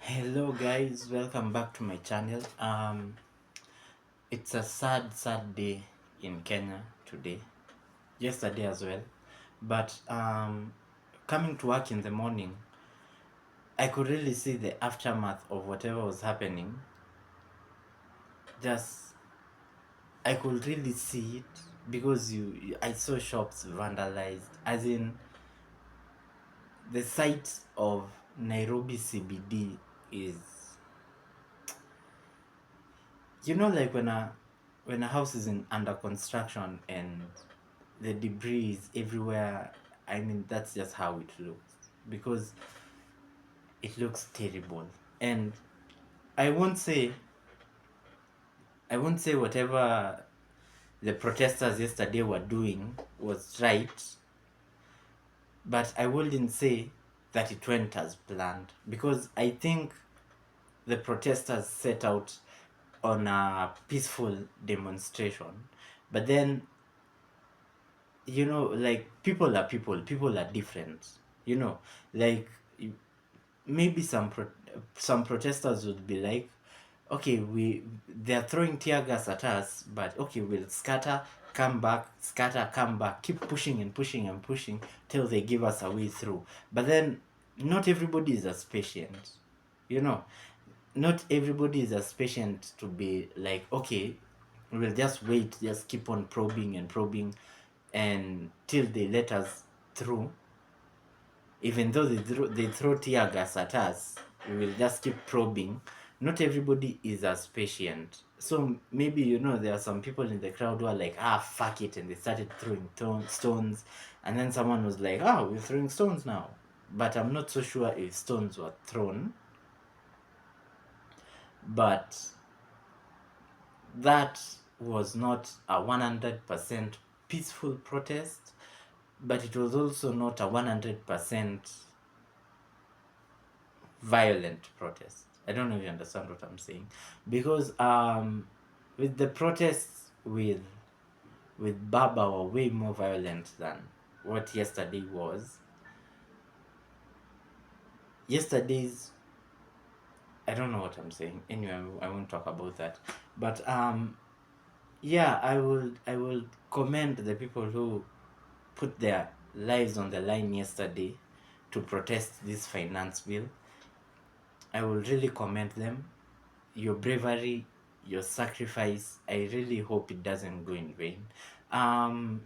Hello guys, welcome back to my channel. It's a sad day in Kenya today. Yesterday as well. But coming to work in the morning, I could really see the aftermath of whatever was happening. Just I could really see it because I saw shops vandalized, as in the site of Nairobi CBD is, like when a house is under construction and the debris is everywhere. I mean, that's just how it looks, because it looks terrible. And i won't say I won't say whatever the protesters yesterday were doing was right, but I wouldn't say that it went as planned, because I think the protesters set out on a peaceful demonstration. But then, like, people are different, you know like maybe some protesters would be like, okay, they're throwing tear gas at us, but okay, we'll scatter, come back, scatter, come back, keep pushing and pushing and pushing till they give us a way through. But then not everybody is as patient, you know not everybody is as patient to be like, okay, we'll just wait, just keep on probing and probing and till they let us through. Even though they throw tear gas at us, we will just keep probing. Not everybody is as patient. So maybe, there are some people in the crowd who are like, fuck it, and they started throwing stones. And then someone was like, we're throwing stones now. But I'm not so sure if stones were thrown. But that was not a 100% peaceful protest, but it was also not a 100% violent protest. I don't know if you understand what I'm saying, because with the protests with Baba were way more violent than what yesterday was. Yesterday's, I don't know what I'm saying. Anyway, I won't talk about that. But yeah, I will commend the people who put their lives on the line yesterday to protest this finance bill. I will really commend them. Your bravery, your sacrifice, I really hope it doesn't go in vain.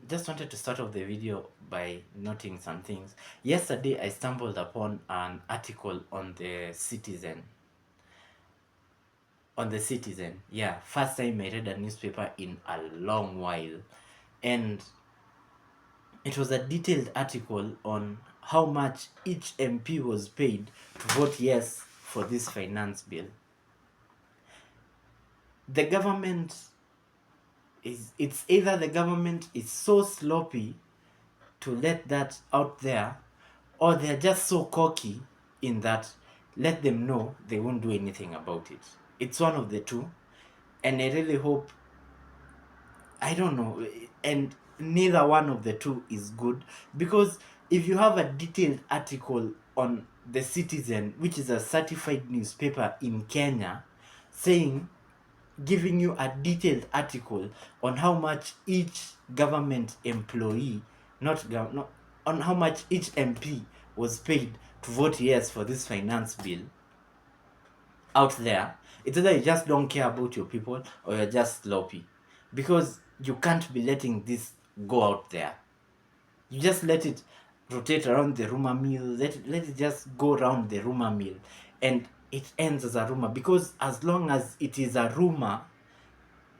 Just wanted to start off the video by noting some things. Yesterday I stumbled upon an article on the Citizen. Yeah, first time I read a newspaper in a long while. And it was a detailed article on how much each MP was paid to vote yes for this finance bill. The government it's either the government is so sloppy to let that out there, or they're just so cocky in that let them know they won't do anything about it. It's one of the two. And I really hope, I don't know, and neither one of the two is good, because if you have a detailed article on the Citizen, which is a certified newspaper in Kenya, saying, giving you a detailed article on how much each government employee, not on how much each MP was paid to vote yes for this finance bill out there, it's either you just don't care about your people or you're just sloppy, because you can't be letting this go out there. You just let it rotate around the rumor mill, let it just go around the rumor mill, and it ends as a rumor, because as long as it is a rumor,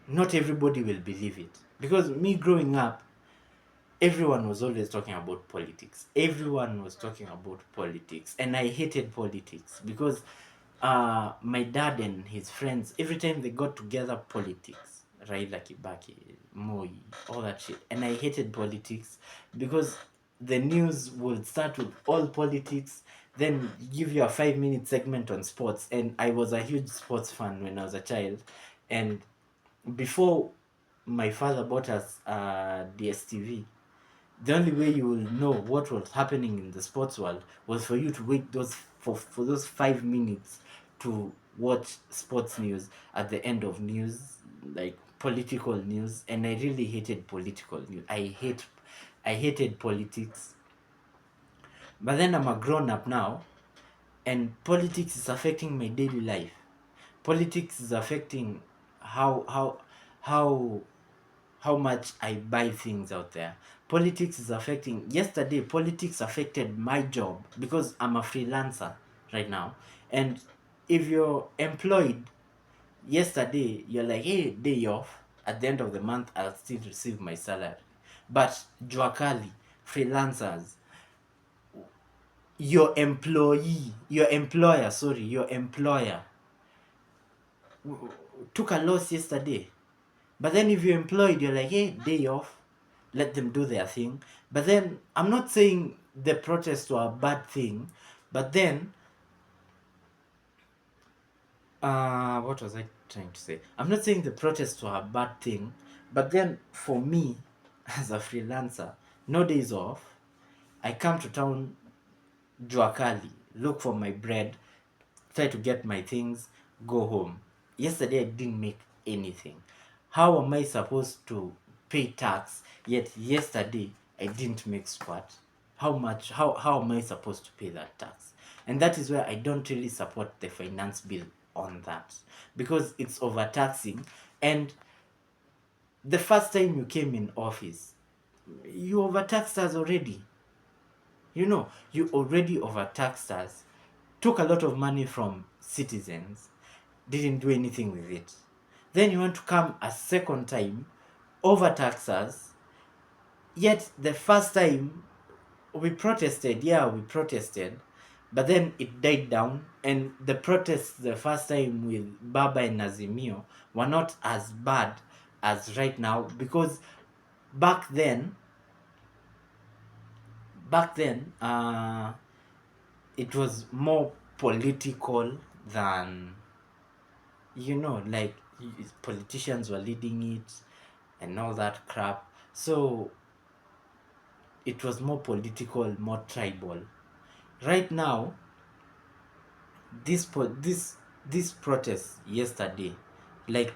not everybody will believe it. Because me growing up, everyone was always talking about politics. Everyone was talking about politics. And I hated politics, because my dad and his friends, every time they got together, politics. Raila Kibaki, Moi, all that shit. And I hated politics, because the news would start with all politics, then give you a 5-minute segment on sports. And I was a huge sports fan when I was a child. And before my father bought us DSTV, the only way you will know what was happening in the sports world was for you to wait for those 5 minutes to watch sports news at the end of news, like political news, and I really hated political news. I hated politics. But then I'm a grown up now, and politics is affecting my daily life. Politics is affecting how how how how much I buy things out there. Politics is affecting, yesterday politics affected my job because I'm a freelancer right now. And if you're employed, yesterday you're like, hey, day off, at the end of the month I'll still receive my salary. But Juakali, freelancers, your employer took a loss yesterday. But then if you're employed, you're like, hey, day off, let them do their thing. But then I'm not saying the protests were a bad thing, but then what was I trying to say? I'm not saying the protests were a bad thing, but then for me, as a freelancer, no days off, I come to town, Juakali, look for my bread, try to get my things, go home. Yesterday I didn't make anything. How am I supposed to pay tax yet yesterday I didn't make squat? How am I supposed to pay that tax? And that is where I don't really support the finance bill on that, because it's overtaxing. And the first time you came in office, you overtaxed us already. You already overtaxed us, took a lot of money from citizens, didn't do anything with it. Then you want to come a second time, overtax us, yet the first time we protested, but then it died down, and the protests the first time with Baba and Azimio were not as bad as right now, because back then, it was more political than, like, politicians were leading it and all that crap. So it was more political, more tribal. Right now, this protest yesterday, like,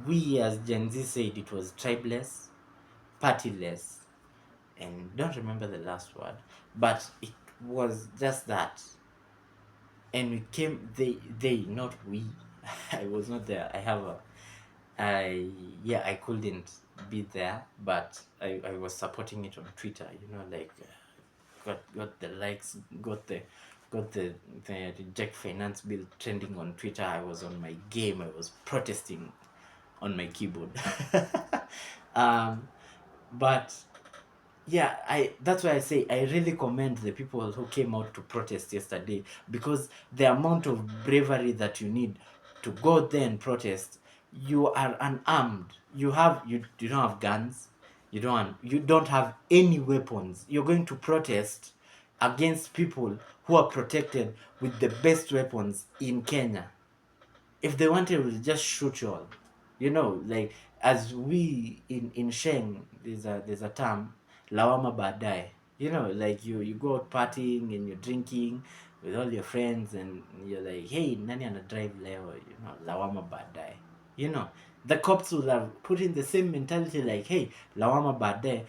we as Gen Z said, it was tribeless, partyless, and don't remember the last word, but it was just that. And we came, they not we. I was not there. I couldn't be there, but I was supporting it on Twitter, like, got the likes, got the reject finance bill trending on Twitter. I was on my game. I was protesting on my keyboard. um but yeah, I that's why I say I really commend the people who came out to protest yesterday, because the amount of bravery that you need to go there and protest. You are unarmed. You don't have guns. You don't have any weapons. You're going to protest against people who are protected with the best weapons in Kenya. If they wanted, we'll just shoot you all. Like, as we in Sheng, there's a term, lawama baadaye. Like, you go out partying and you're drinking with all your friends, and you're like, hey, nani ana drive leo, lawama baadaye. The cops will have put in the same mentality, like, hey, lawama baadaye,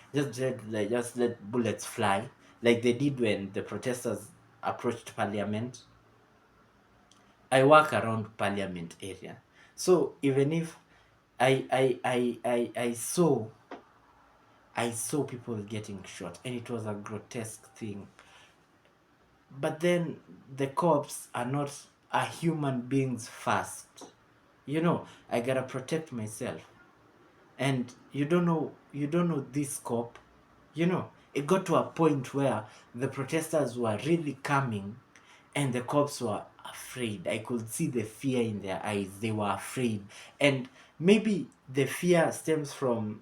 just let bullets fly, like they did when the protesters approached parliament. I work around Parliament area. So even if I saw people getting shot, and it was a grotesque thing. But then the cops are not a human beings first. I gotta protect myself. And you don't know this cop. It got to a point where the protesters were really coming, and the cops were afraid. I could see the fear in their eyes. They were afraid. And maybe the fear stems from,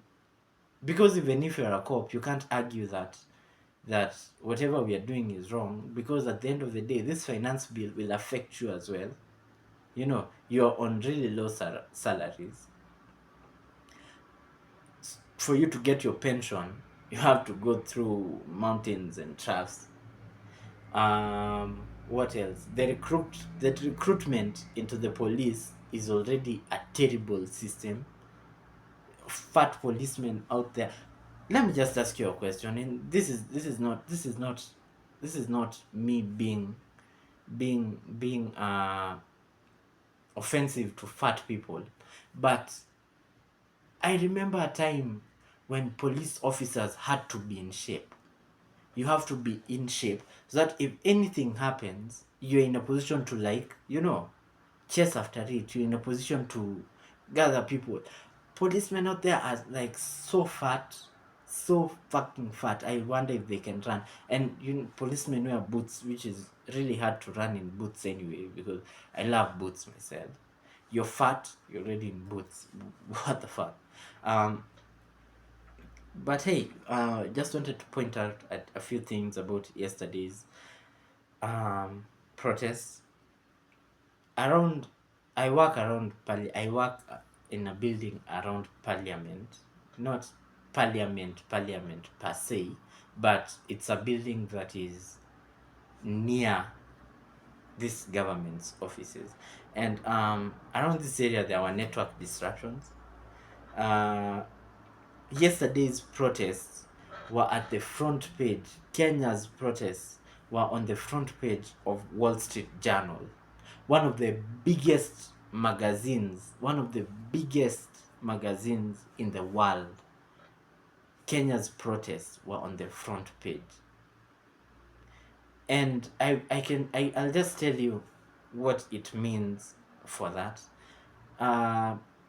because even if you're a cop, you can't argue that whatever we are doing is wrong, because at the end of the day, this finance bill will affect you as well. You're on really low salaries. For you to get your pension, you have to go through mountains and troughs. What else? The recruitment into the police is already a terrible system. Fat policemen out there. Let me just ask you a question, and this is not me being offensive to fat people, but I remember a time when police officers had to be in shape. You have to be in shape so that if anything happens, you're in a position to, like, chase after it. You're in a position to gather people. Policemen out there are like so fat, so fucking fat. I wonder if they can run. And policemen wear boots, which is really hard to run in boots anyway, because I love boots myself. You're fat, you're already in boots. What the fuck? Um, but hey, just wanted to point out at a few things about yesterday's um, protests. Around, I work in a building around Parliament, not Parliament per se, but it's a building that is near this government's offices, and around this area there were network disruptions. Uh, Yesterday's protests were at the front page. Kenya's protests were on the front page of Wall Street Journal, one of the biggest magazines in the world. Kenya's protests were on the front page. And I'll just tell you what it means for that.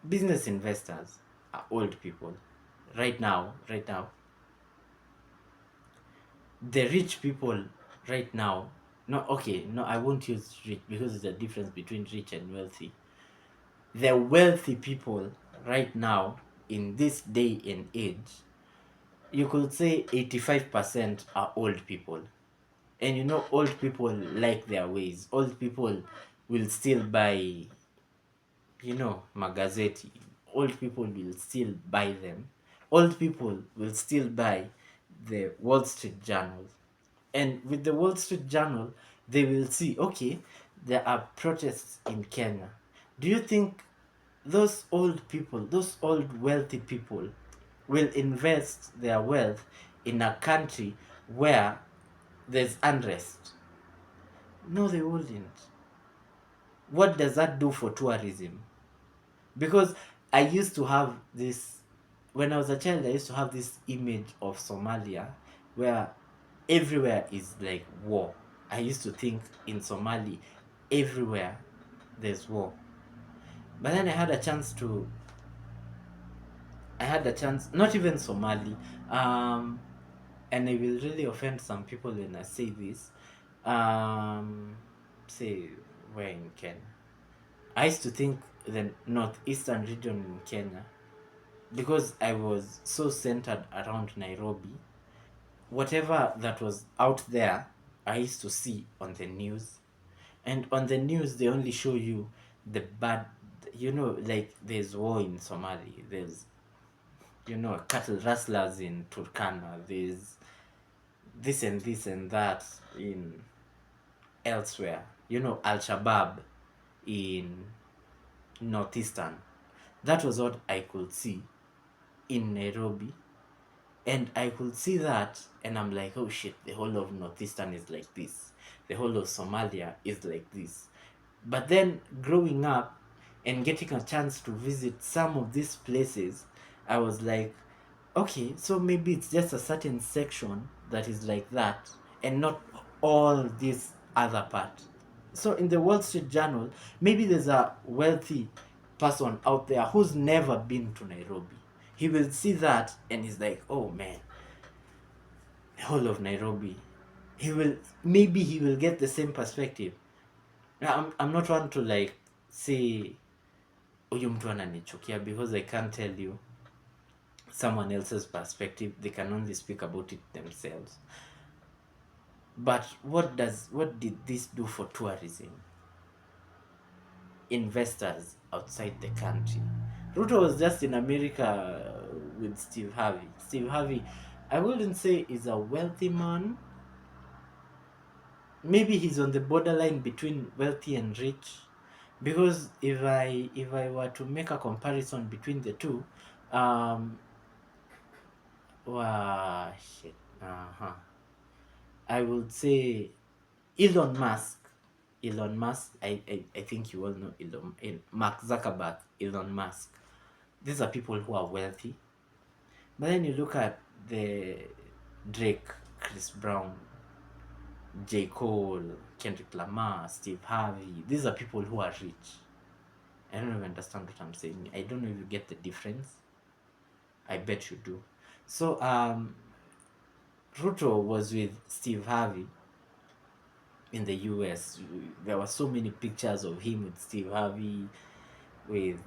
Business investors are old people. Right now, the rich people right now, no, okay, no, I won't use rich because there's a difference between rich and wealthy. The wealthy people right now, in this day and age, you could say 85% are old people. And old people like their ways. Old people will still buy, magazeti. Old people will still buy them. Old people will still buy the Wall Street Journal. And with the Wall Street Journal, they will see, okay, there are protests in Kenya. Do you think those old people, those old wealthy people, will invest their wealth in a country where there's unrest? No, they wouldn't. What does that do for tourism? Because I used to have this, when I was a child, I used to have this image of Somalia where everywhere is like war. I used to think in Somali, everywhere there's war. But then I had a chance, not even Somali, and I will really offend some people when I say this. Say, where in Kenya? I used to think the northeastern region in Kenya, because I was so centered around Nairobi, whatever that was out there, I used to see on the news. And on the news, they only show you the bad, like there's war in Somali, there's, cattle rustlers in Turkana, there's this and that in elsewhere, Al Shabaab in northeastern. That was what I could see in Nairobi. And I could see that, and I'm like, oh shit, the whole of northeastern is like this. The whole of Somalia is like this. But then growing up and getting a chance to visit some of these places, I was like, okay, so maybe it's just a certain section that is like that, and not all this other part. So in the Wall Street Journal, maybe there's a wealthy person out there who's never been to Nairobi. He will see that and he's like, oh man, the whole of Nairobi. He will get the same perspective. Now, I'm not one to like say huyu mtu ananichukia, because I can't tell you someone else's perspective. They can only speak about it themselves. But what did this do for tourism? Investors outside the country. Ruto was just in America with Steve Harvey. Steve Harvey, I wouldn't say is a wealthy man, maybe he's on the borderline between wealthy and rich. Because if I were to make a comparison between the two, um, wow, shit, I would say Elon Musk. Elon Musk, I think you all know Mark Zuckerberg, Elon Musk. These are people who are wealthy. But then you look at the Drake, Chris Brown, J. Cole, Kendrick Lamar, Steve Harvey. These are people who are rich. I don't even understand what I'm saying. I don't know if you get the difference. I bet you do. So Ruto was with Steve Harvey in the US. There were so many pictures of him with Steve Harvey, with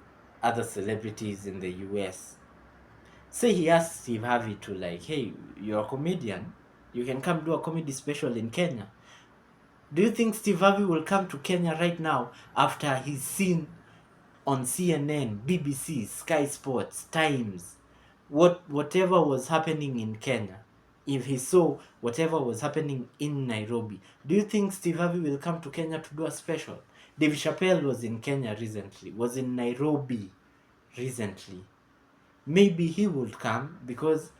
other celebrities in the US. Say he asked Steve Harvey to, like, hey, you're a comedian, you can come do a comedy special in Kenya. Do you think Steve Harvey will come to Kenya right now after he's seen on CNN, BBC, Sky Sports, Times, whatever was happening in Kenya? If he saw whatever was happening in Nairobi, do you think Steve Harvey will come to Kenya to do a special? Dave Chappelle was in Kenya recently, was in Nairobi recently. Maybe he would come because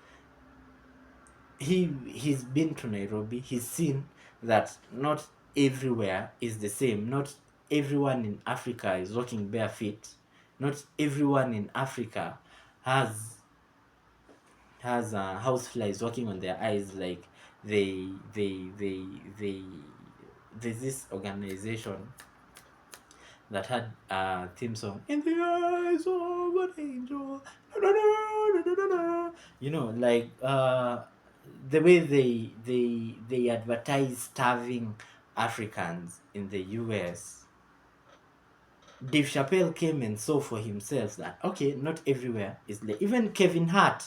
he's been to Nairobi. He's seen that not everywhere is the same. Not everyone in Africa is walking barefoot. Not everyone in Africa has houseflies walking on their eyes, like they there's this organization that had a theme song, in the eyes of an angel, you know, like the way they advertise starving Africans in the US. Dave Chappelle came and saw for himself that, okay, not everywhere is like, even Kevin Hart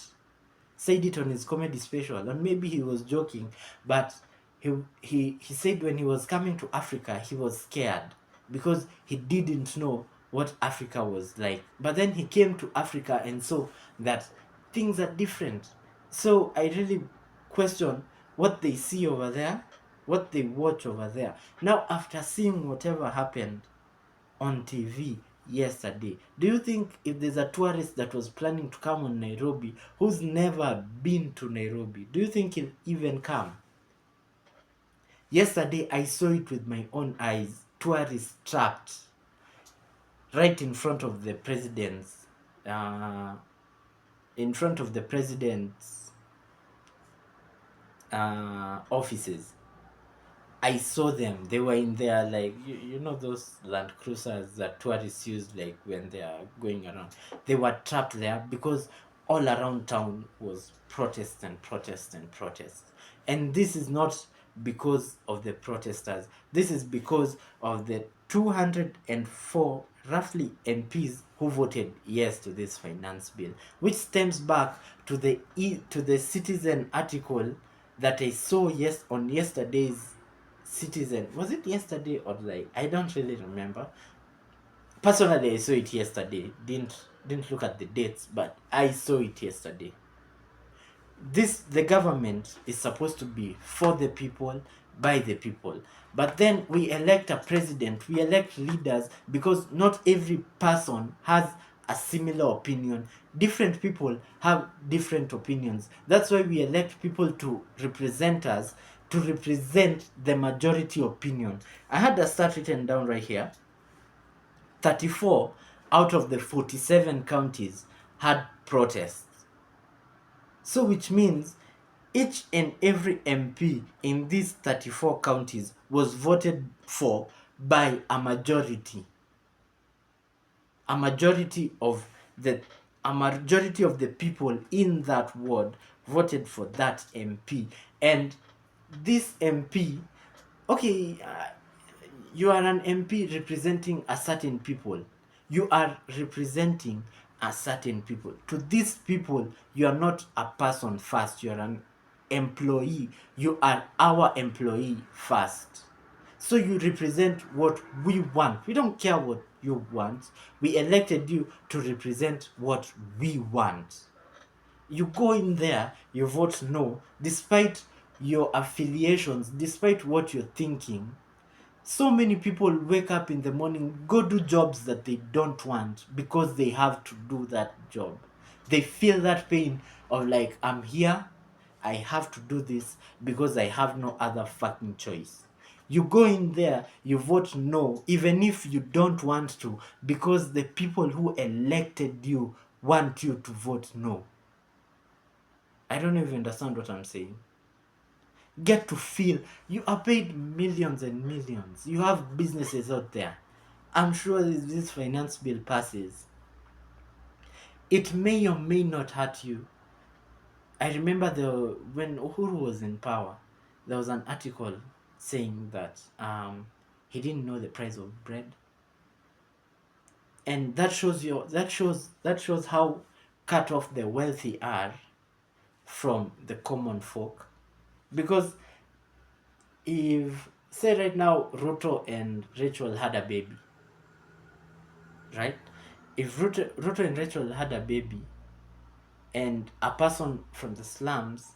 said it on his comedy special, and maybe he was joking, but he said when he was coming to Africa, he was scared because he didn't know what Africa was like. But then he came to Africa and saw that things are different. So I really question what they see over there, what they watch over there. Now, after seeing whatever happened on TV yesterday, do you think if there's a tourist that was planning to come on Nairobi who's never been to Nairobi, do you think he'll even come? Yesterday I saw it with my own eyes. Tourists trapped right in front of the president's offices. I saw them. They were in there, like, you know those Land Cruisers that tourists use, like, when they are going around. They were trapped there because all around town was protest and protest and protest. And this is not because of the protesters. This is because of the 204 roughly MPs who voted yes to this finance bill, which stems back to the Citizen article that I saw on yesterday's Citizen. Was it yesterday or, like, I don't really remember. Personally, I saw it yesterday. Didn't look at the dates, but I saw it yesterday. The government is supposed to be for the people, by the people. But then we elect a president, we elect leaders, because not every person has a similar opinion. Different people have different opinions. That's why we elect people to represent us, to represent the majority opinion. I had a stat written down right here. 34 out of the 47 counties had protests. So which means each and every MP in these 34 counties was voted for by a majority. A majority of the people in that ward voted for that MP. And this MP, okay, you are an MP representing a certain people. You are representing a certain people. To these people, you are not a person first. You are an employee. You are our employee first. So you represent what we want. We don't care what you want. We elected you to represent what we want. You go in there, you vote no, despite your affiliations, despite what you're thinking. So many people wake up in the morning, go do jobs that they don't want because they have to do that job. They feel that pain of like, I'm here, I have to do this because I have no other fucking choice. You go in there, you vote no, even if you don't want to, because the people who elected you want you to vote no. I don't even understand what I'm saying. Get to feel you are paid millions and millions. You have businesses out there. I'm sure if this finance bill passes, it may or may not hurt you. I remember when Uhuru was in power, there was an article saying that he didn't know the price of bread, and that shows how cut off the wealthy are from the common folk. Because if, say right now, Ruto and Rachel had a baby, right? If Ruto and Rachel had a baby and a person from the slums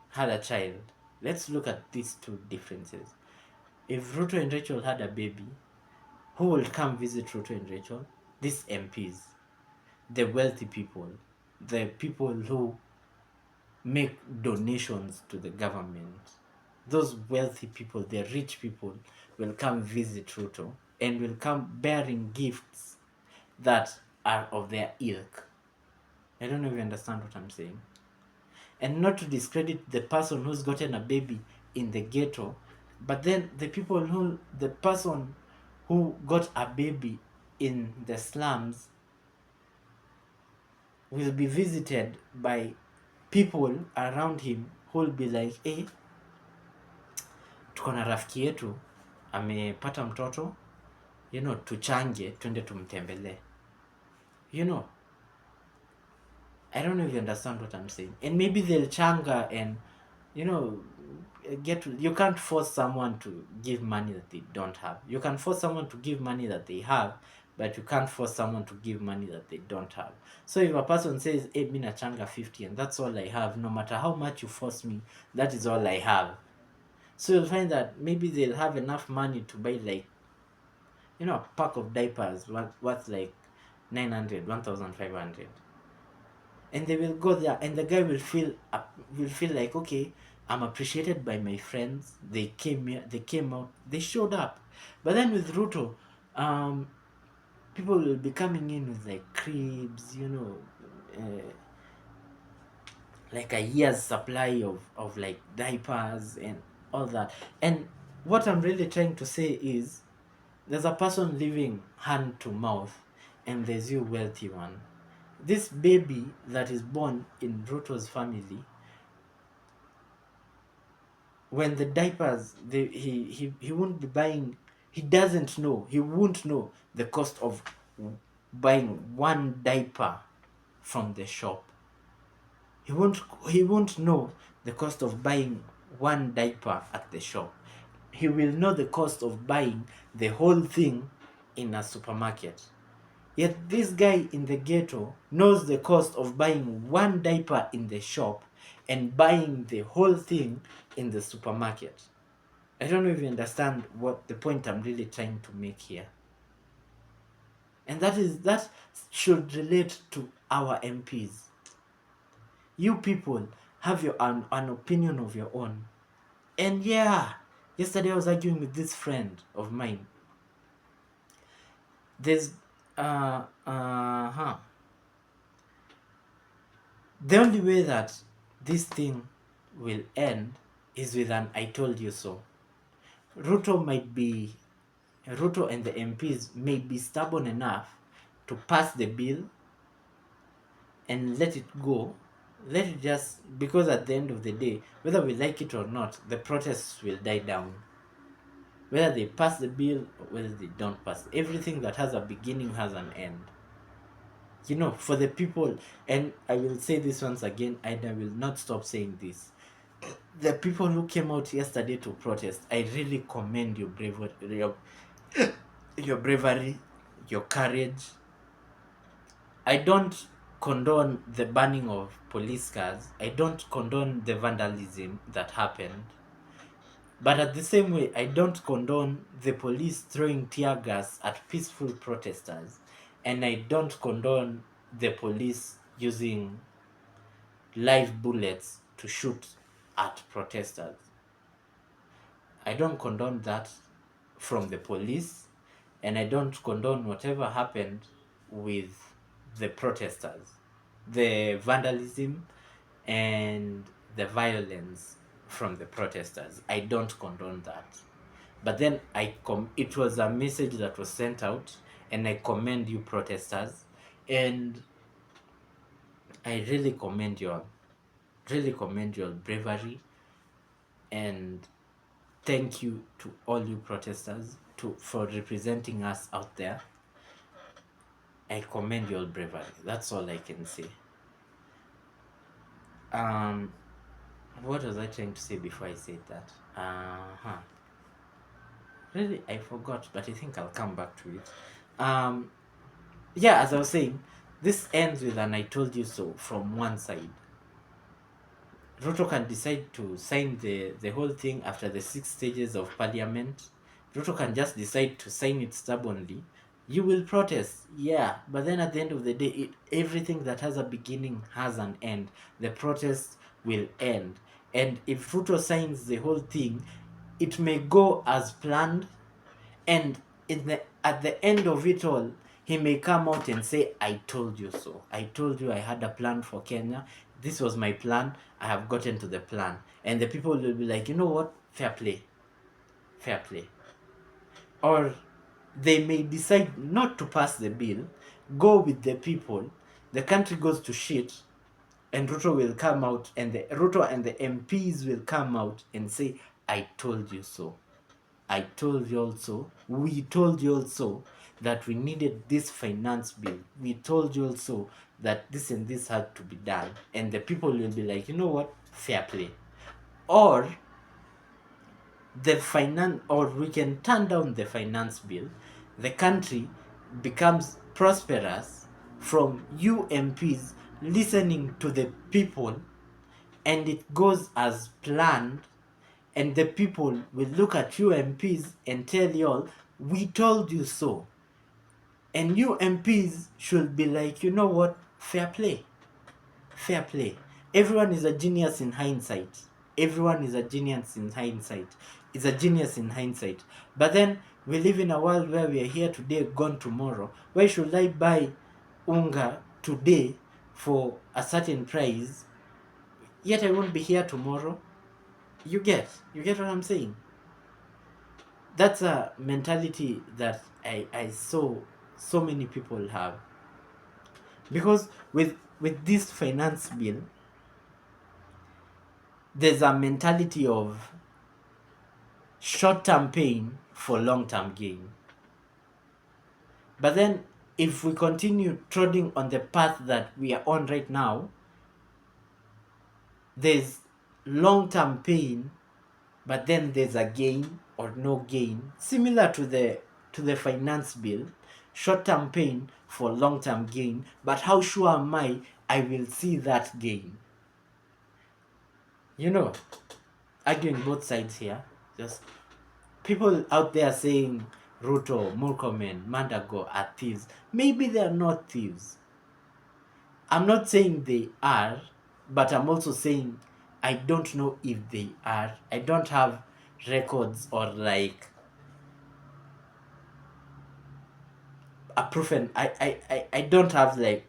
had a child, let's look at these two differences. If Ruto and Rachel had a baby, who will come visit Ruto and Rachel? These MPs, the wealthy people, the people who make donations to the government. Those wealthy people, the rich people, will come visit Ruto and will come bearing gifts that are of their ilk. I don't know if you understand what I'm saying. And not to discredit the person who's gotten a baby in the ghetto, but then the person who got a baby in the slums will be visited by people around him who will be like, hey, tuko na rafiki yetu amepata mtoto, tuchange twende tumtembelee. I don't know if you understand what I'm saying. And maybe they'll changa and, you can't force someone to give money that they don't have. You can force someone to give money that they have, but you can't force someone to give money that they don't have. So if a person says, hey, mina changa 50 and that's all I have, no matter how much you force me, that is all I have. So you'll find that maybe they'll have enough money to buy like, a pack of diapers worth like 900, 1,500. And they will go there and the guy will feel like, okay, I'm appreciated by my friends. They came here, they came out, they showed up. But then with Ruto, people will be coming in with like cribs, like a year's supply of like diapers and all that. And what I'm really trying to say is, there's a person living hand to mouth and there's you wealthy one. This baby that is born in Ruto's family, when the diapers, he won't be buying, he won't know the cost of buying one diaper from the shop. He won't know the cost of buying one diaper at the shop. He will know the cost of buying the whole thing in a supermarket. Yet this guy in the ghetto knows the cost of buying one diaper in the shop and buying the whole thing in the supermarket. I don't know if you understand what the point I'm really trying to make here. And that should relate to our MPs. You people have an opinion of your own. And yeah, yesterday I was arguing with this friend of mine. There's the only way that this thing will end is with an I told you so. Ruto and the MPs may be stubborn enough to pass the bill and let it go. Let it just, because at the end of the day, whether we like it or not, the protests will die down. Whether they pass the bill or whether they don't pass, everything that has a beginning has an end. For the people, and I will say this once again, and I will not stop saying this. The people who came out yesterday to protest, I really commend your bravery, your courage. I don't condone the burning of police cars. I don't condone the vandalism that happened. But at the same way, I don't condone the police throwing tear gas at peaceful protesters. And I don't condone the police using live bullets to shoot at protesters. I don't condone that from the police, and I don't condone whatever happened with the protesters, the vandalism and the violence from the protesters. I don't condone that. But then it was a message that was sent out, and I commend you protesters, and I really commend your bravery, and thank you to all you protesters for representing us out there. I commend your bravery. That's all I can say. What was I trying to say before I said that? Really, I forgot, but I think I'll come back to it. Yeah, as I was saying, this ends with an "I told you so" from one side. Ruto can decide to sign the whole thing after the 6 stages of parliament. Ruto can just decide to sign it stubbornly. You will protest, yeah, but then at the end of the day, everything that has a beginning has an end. The protest will end. And if Ruto signs the whole thing, it may go as planned, and at the end of it all, he may come out and say, "I told you so. I told you I had a plan for Kenya. This was my plan. I have gotten to the plan." And the people will be like, "You know what? Fair play. Fair play." Or they may decide not to pass the bill, go with the people, the country goes to shit, and Ruto will come out, and Ruto and the MPs will come out and say, "I told you so. I told you also, we told you also that we needed this finance bill. We told you also that this and this had to be done." And the people will be like, "You know what? Fair play." Or we can turn down the finance bill. The country becomes prosperous from you MPs listening to the people, and it goes as planned, and the people will look at you MPs and tell y'all, "We told you so." And you MPs should be like, "You know what? Fair play. Fair play." Everyone is a genius in hindsight. Everyone is a genius in hindsight. Is a genius in hindsight. But then we live in a world where we are here today, gone tomorrow. Why should I buy unga today for a certain price, yet I won't be here tomorrow? You get what I'm saying? That's a mentality that I saw so many people have. Because with this finance bill, there's a mentality of short-term pain for long-term gain. But then if we continue trotting on the path that we are on right now, there's long-term pain, but then there's a gain or no gain, similar to the finance bill. Short-term pain for long-term gain, but how sure am I will see that gain? You know, arguing both sides here. Just people out there saying Ruto, Murkomen, Mandago are thieves. Maybe they are not thieves. I'm not saying they are, but I'm also saying I don't know if they are. I don't have records or like a proof, and I don't have like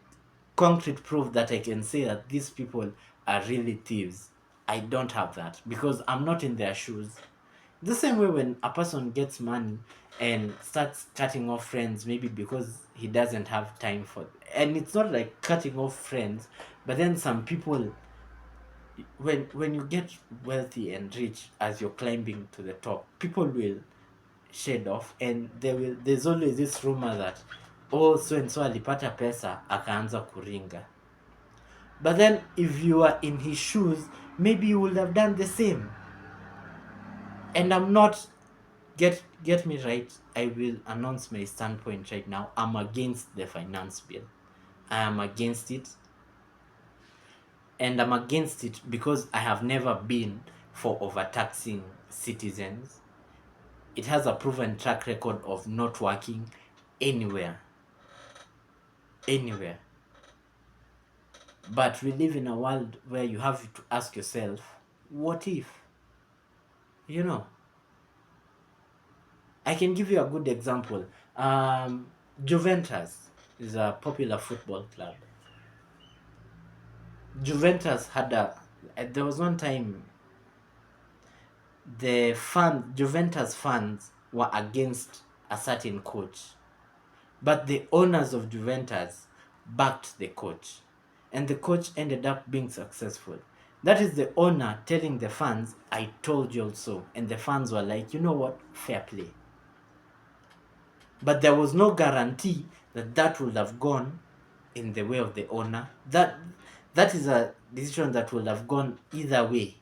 concrete proof that I can say that these people are really thieves. I don't have that because I'm not in their shoes. The same way when a person gets money and starts cutting off friends, maybe because he doesn't have time for, and it's not like cutting off friends, but then some people, when you get wealthy and rich as you're climbing to the top, people will shed off, and there's always this rumor that, "Oh, so and so alipata pesa akaanza kuringa." But then if you are in his shoes, maybe you would have done the same. And I'm not, get me right, I will announce my standpoint right now. I'm against the finance bill. I am against it. And I'm against it because I have never been for overtaxing citizens. It has a proven track record of not working anywhere. Anywhere. But we live in a world where you have to ask yourself, what if? You know, I can give you a good example. Juventus is a popular football club. Juventus had there was one time Juventus fans were against a certain coach, but the owners of Juventus backed the coach, and the coach ended up being successful. That is the owner telling the fans, I told you so. And the fans were like, you know what? Fair play. But there was no guarantee that that would have gone in the way of the owner. That is a decision that would have gone either way.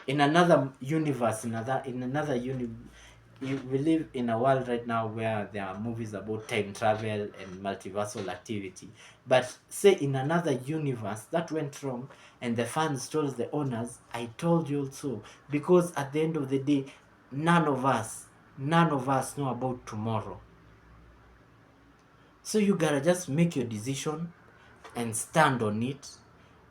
In another universe, we live in a world right now where there are movies about time travel and multiversal activity. But say in another universe that went wrong, and the fans told the owners, I told you so. Because at the end of the day, none of us know about tomorrow. So you gotta just make your decision and stand on it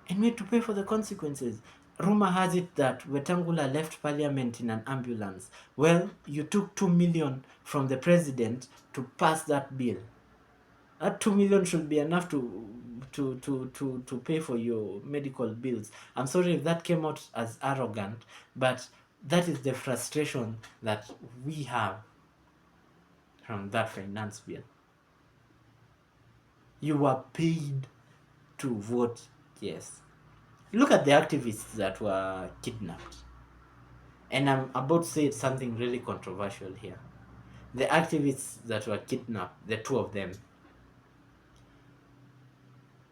and wait to pay for the consequences. Rumor has it that Wetangula left parliament in an ambulance. Well, you took 2 million from the president to pass that bill. That 2 million should be enough to pay for your medical bills. I'm sorry if that came out as arrogant, but that is the frustration that we have from that finance bill. You were paid to vote yes. Look at the activists that were kidnapped. And I'm about to say something really controversial here. The activists that were kidnapped, the two of them,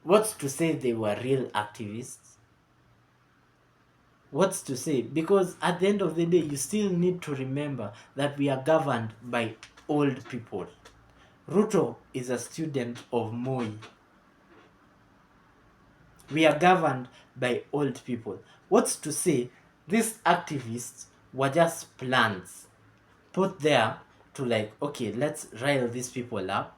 what's to say they were real activists? What's to say? Because at the end of the day, you still need to remember that we are governed by old people. Ruto is a student of Moi. We are governed by old people. What's to say these activists were just plans put there to like, okay, let's rile these people up.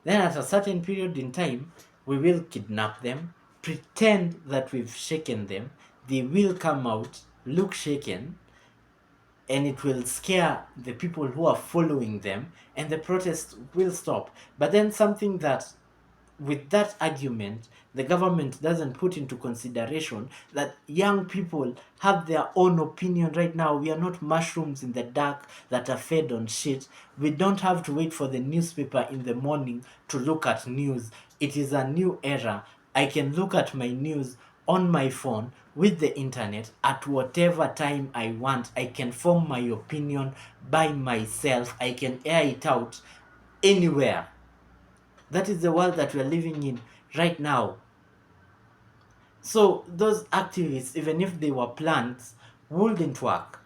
Then at a certain period in time, we will kidnap them, pretend that we've shaken them. They will come out, look shaken, and it will scare the people who are following them, and the protest will stop. But then something that with that argument, the government doesn't put into consideration that young people have their own opinion right now. We are not mushrooms in the dark that are fed on shit. We don't have to wait for the newspaper in the morning to look at news. It is a new era. I can look at my news on my phone with the internet at whatever time I want. I can form my opinion by myself. I can air it out anywhere. That is the world that we're living in right now. So those activists, even if they were plants, wouldn't work.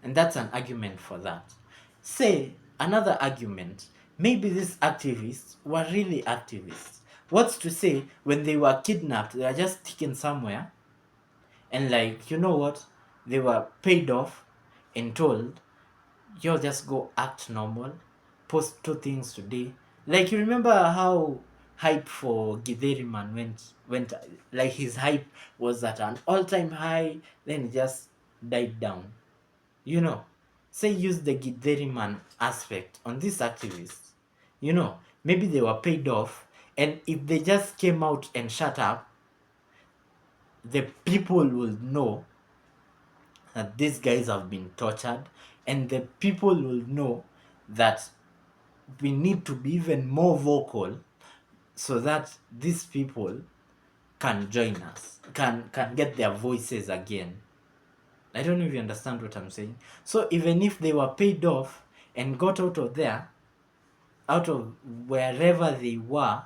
And that's an argument for that. Say, another argument, maybe these activists were really activists. What's to say when they were kidnapped, they were just taken somewhere, and like, you know what? They were paid off and told, you'll just go act normal, post two things today. Like, you remember how hype for Githeri Man went like his hype was at an all-time high, then it just died down. You know, say use the Githeri Man aspect on these activists. You know, maybe they were paid off, and if they just came out and shut up, the people will know that these guys have been tortured, and the people will know that we need to be even more vocal so that these people can join us, can get their voices again. I don't know if you understand what I'm saying. So even if they were paid off and got out of there, out of wherever they were,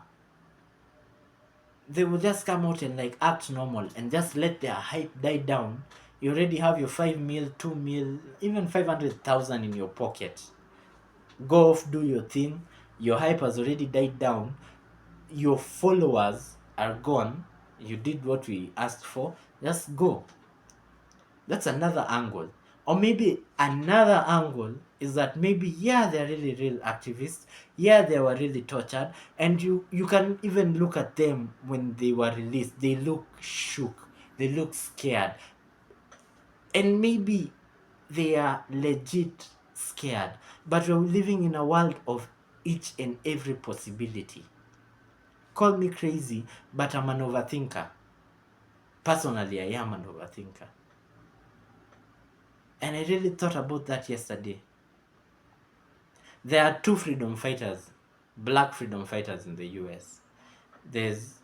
they will just come out and like act normal and just let their hype die down. You already have your 5 mil, 2 mil, even 500,000 in your pocket. Go off, do your thing. Your hype has already died down. Your followers are gone. You did what we asked for, just go. That's another angle. Or maybe another angle is that maybe, yeah, they're really real activists. Yeah, they were really tortured. And you can even look at them when they were released. They look shook. They look scared. And maybe they are legit scared. But we're living in a world of each and every possibility. Call me crazy, but I'm an overthinker. Personally, I am an overthinker. And I really thought about that yesterday. There are two freedom fighters, black freedom fighters in the US. There's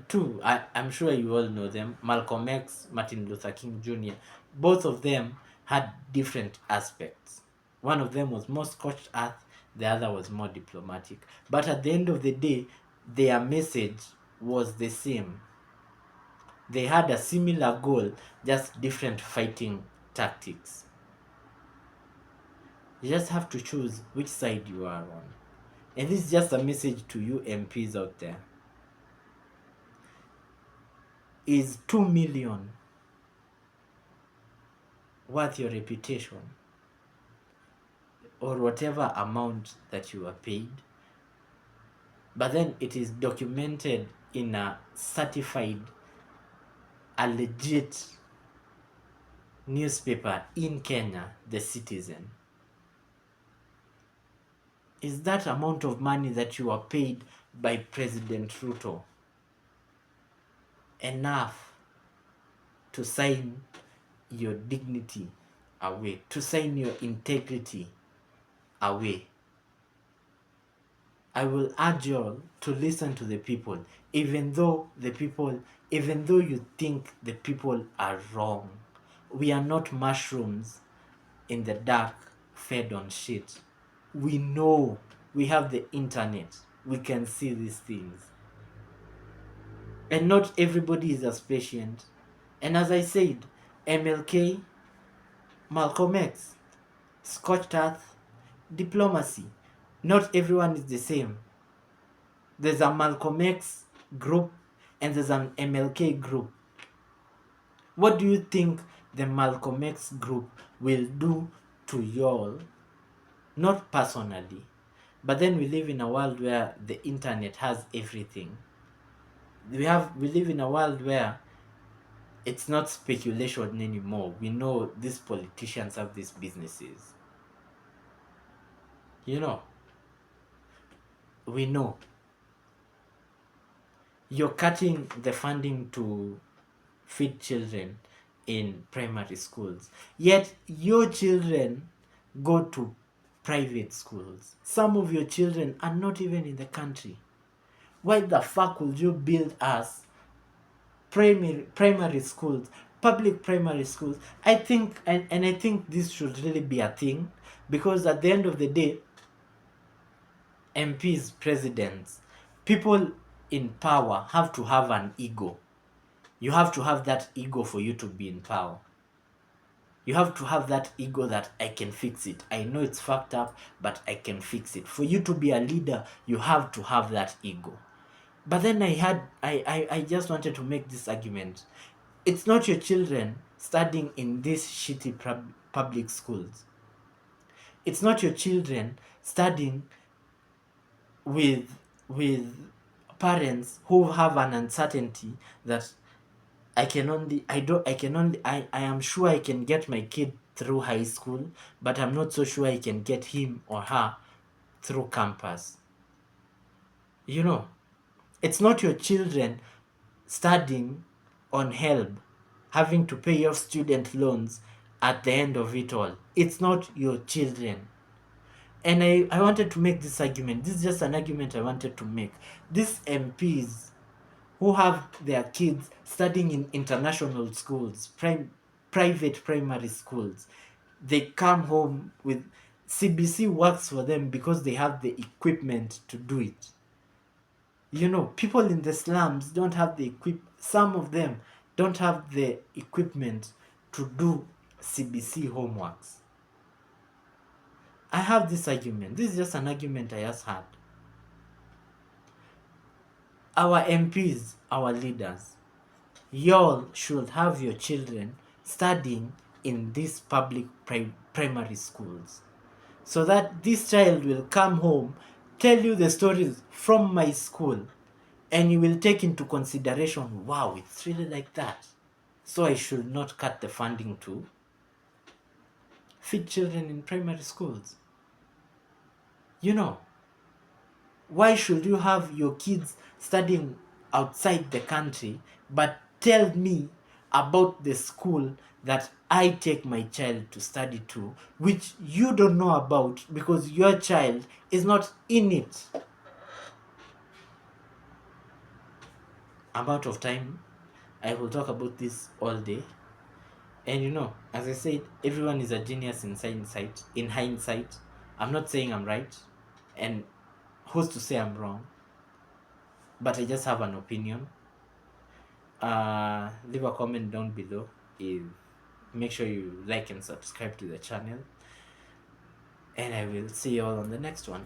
two, I'm sure you all know them, Malcolm X, Martin Luther King Jr. Both of them had different aspects. One of them was more scorched earth, the other was more diplomatic. But at the end of the day, their message was the same. They had a similar goal, just different fighting tactics. You just have to choose which side you are on. And this is just a message to you MPs out there. Is 2 million worth your reputation? Or whatever amount that you are paid? But then it is documented in a certified, a legit newspaper in Kenya, The Citizen. Is that amount of money that you are paid by President Ruto enough to sign your dignity away, to sign your integrity away? I will urge you all to listen to the people, even though you think the people are wrong. We are not mushrooms in the dark, fed on shit. We know, we have the internet, we can see these things. And not everybody is as patient. And as I said, MLK, Malcolm X, scorched earth, diplomacy. Not everyone is the same. There's a Malcolm X group and there's an MLK group. What do you think the Malcolm X group will do to y'all? Not personally, but then we live in a world where the internet has everything. We live in a world where it's not speculation anymore. We know these politicians have these businesses. You know, we know. You're cutting the funding to feed children in primary schools. Yet your children go to private schools. Some of your children are not even in the country. Why the fuck would you build us primary schools, public primary schools? I think, and I think this should really be a thing, because at the end of the day, MPs, presidents, people in power have to have an ego. You have to have that ego for you to be in power. You have to have that ego that I can fix it. I know it's fucked up, but I can fix it. For you to be a leader, you have to have that ego. But then I just wanted to make this argument. It's not your children studying in these shitty public schools. It's not your children studying with parents who have an uncertainty that I am sure I can get my kid through high school, but I'm not so sure I can get him or her through campus. You know, it's not your children studying on help, having to pay off student loans at the end of it all. It's not your children. And I wanted to make this argument. This is just an argument I wanted to make. These MPs who have their kids studying in international schools, private primary schools, they come home with CBC works for them because they have the equipment to do it. You know, people in the slums don't have some of them don't have the equipment to do CBC homeworks. I have this argument. This is just an argument I just had. Our MPs, our leaders, y'all should have your children studying in these public primary schools, so that this child will come home, tell you the stories from my school, and you will take into consideration, wow, it's really like that. So I should not cut the funding to feed children in primary schools. You know, why should you have your kids studying outside the country but tell me about the school that I take my child to study to, which you don't know about because your child is not in it? I'm out of time. I will talk about this all day. And you know, as I said, everyone is a genius in hindsight. In hindsight, I'm not saying I'm right, and who's to say I'm wrong? But I just have an opinion. Leave a comment down below. If make sure you like and subscribe to the channel, and I will see you all on the next one.